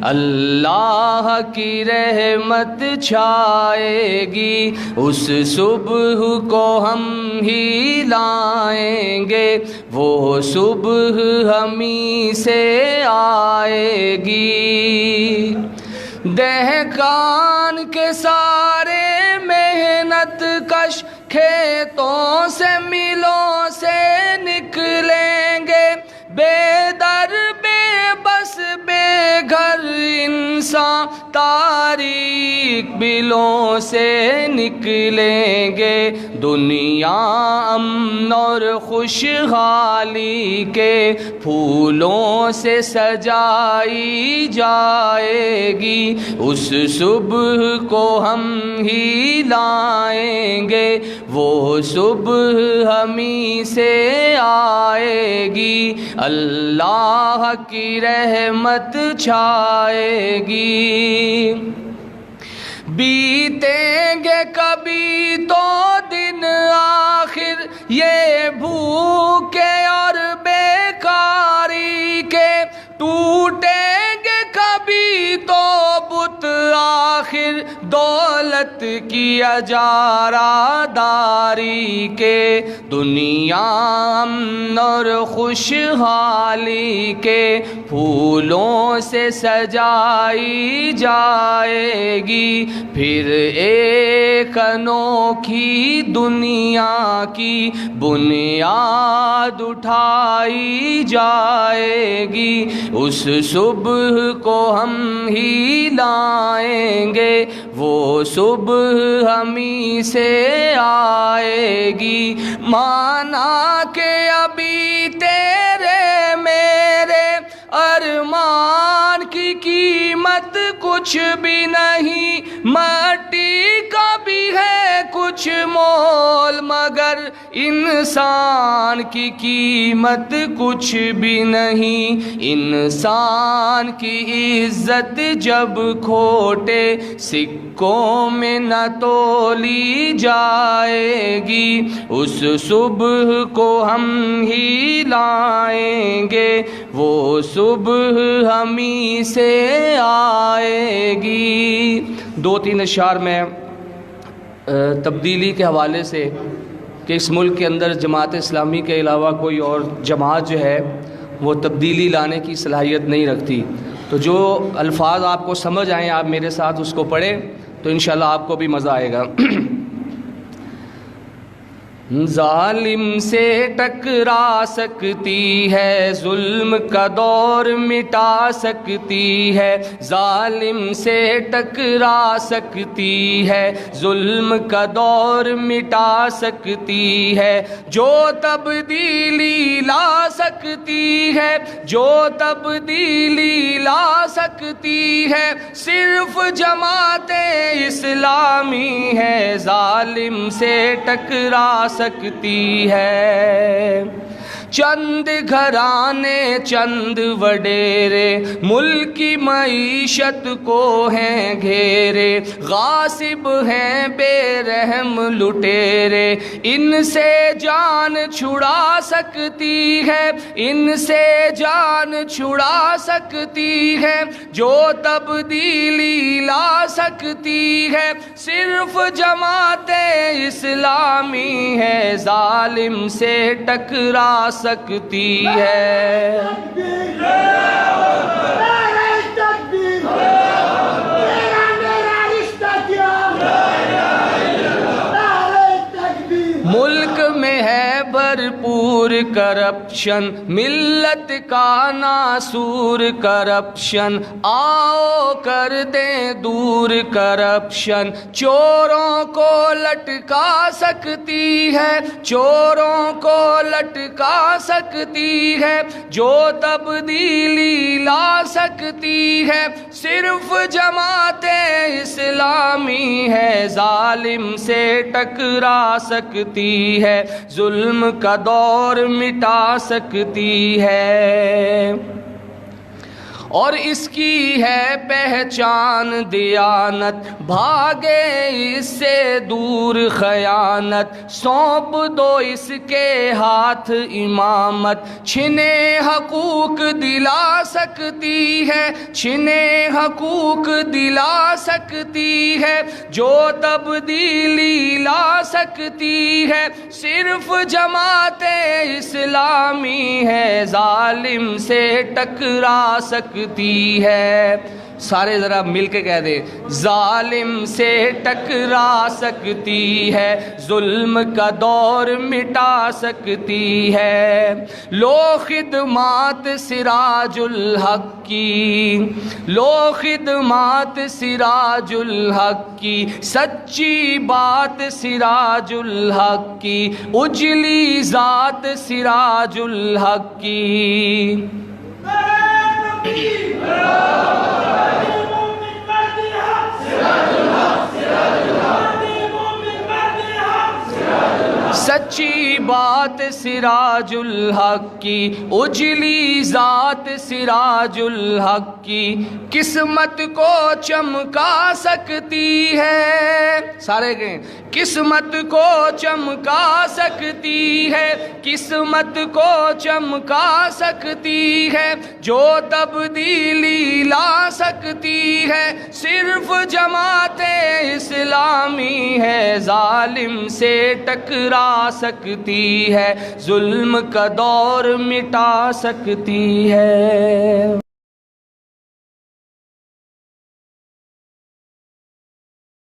اللہ کی رحمت چھائے گی، اس صبح کو ہم ہی لائیں گے، وہ صبح ہمیں سے آئے گی۔ دہقان کے سارے محنت کش کھیتوں سے ملوں سے نکلیں گے، بے در بے بس بے گھر انسان تاریک بلوں سے نکلیں گے۔ دنیا امن اور خوشحالی کے پھولوں سے سجائی جائے گی، اس صبح کو ہم ہی لائیں گے، وہ صبح ہمیں سے آئے گی، اللہ کی رحمت چھائے گی۔ بیتیں گے کبھی تو دن آخر یہ بھوکے اور بیکاری کے، ٹوٹیں گے کبھی تو بت آخر دولت کی اجارہ داری کے۔ دنیا امن اور خوشحالی کے پھولوں سے سجائی جائے گی، پھر ایک انوکھی دنیا کی بنیاد اٹھائی جائے گی، اس صبح کو ہم ہی لائیں گے، وہ صبح ہمیں سے آئے گی۔ مانا کہ ابھی تیرے میرے ارمان کی قیمت کچھ بھی نہیں، مٹی کا بھی ہے کچھ مول، مگر انسان کی قیمت کچھ بھی نہیں۔ انسان کی عزت جب کھوٹے سکوں میں نہ تولی جائے گی، اس صبح کو ہم ہی لائیں گے، وہ صبح ہمیں سے آئے گی۔ دو تین اشعار میں تبدیلی کے حوالے سے کہ اس ملک کے اندر جماعت اسلامی کے علاوہ کوئی اور جماعت جو ہے وہ تبدیلی لانے کی صلاحیت نہیں رکھتی، تو جو الفاظ آپ کو سمجھ آئیں آپ میرے ساتھ اس کو پڑھیں تو انشاءاللہ آپ کو بھی مزہ آئے گا۔ ظالم سے ٹکرا سکتی ہے، ظلم کا دور مٹا سکتی ہے، ظالم سے ٹکرا سکتی ہے، ظلم کا دور مٹا سکتی ہے، جو تبدیلی لا سکتی ہے، جو تبدیلی لا سکتی ہے، صرف جماعت اسلامی ہے، ظالم سے ٹکرا سکتی ہے۔ چند گھرانے چند وڈیرے ملک کی معیشت کو ہیں گھیرے، غاصب ہیں بے رحم لٹیرے، ان سے جان چھڑا سکتی ہے، ان سے جان چھڑا سکتی ہے، جو تبدیلی لا سکتی ہے، صرف جماعت اسلامی ہے، ظالم سے ٹکرا سکتی ہے۔ ملک میں ہے بھرپور کرپشن، ملت کا ناسور کرپشن، آؤ کر دیں دور کرپشن، چوروں کو لٹکا سکتی ہے، چوروں کو لٹکا سکتی ہے، جو تبدیلی لا سکتی ہے، صرف جماعت اسلامی ہے، ظالم سے ٹکرا سکتی ہے، ظلم کا دور مٹا سکتی ہے۔ اور اس کی ہے پہچان دیانت، بھاگے اس سے دور خیانت، سونپ دو اس کے ہاتھ امامت، چھنے حقوق دلا سکتی ہے، چھنے حقوق دلا سکتی ہے، جو تبدیلی لا سکتی ہے صرف جماعت اسلامی ہے، ظالم سے ٹکرا سکتی ہے۔ سارے ذرا مل کے کہہ دیں، ظالم سے ٹکرا سکتی ہے، ظلم کا دور مٹا سکتی ہے۔ لو خدمات سراج الحق کی، لو خدمات سراج الحق کی، سچی بات سراج الحق کی، اجلی ذات سراج الحق کی۔ سچی بات سراج الحق کی، اجلی ذات سراج الحق کی، قسمت کو چمکا سکتی ہے۔ سارے کہیں قسمت کو چمکا سکتی ہے، قسمت کو چمکا سکتی ہے، جو تبدیلی لا سکتی ہے صرف جماعت اسلامی ہے، ظالم سے ٹکرا سکتی ہے، ظلم کا دور مٹا سکتی ہے۔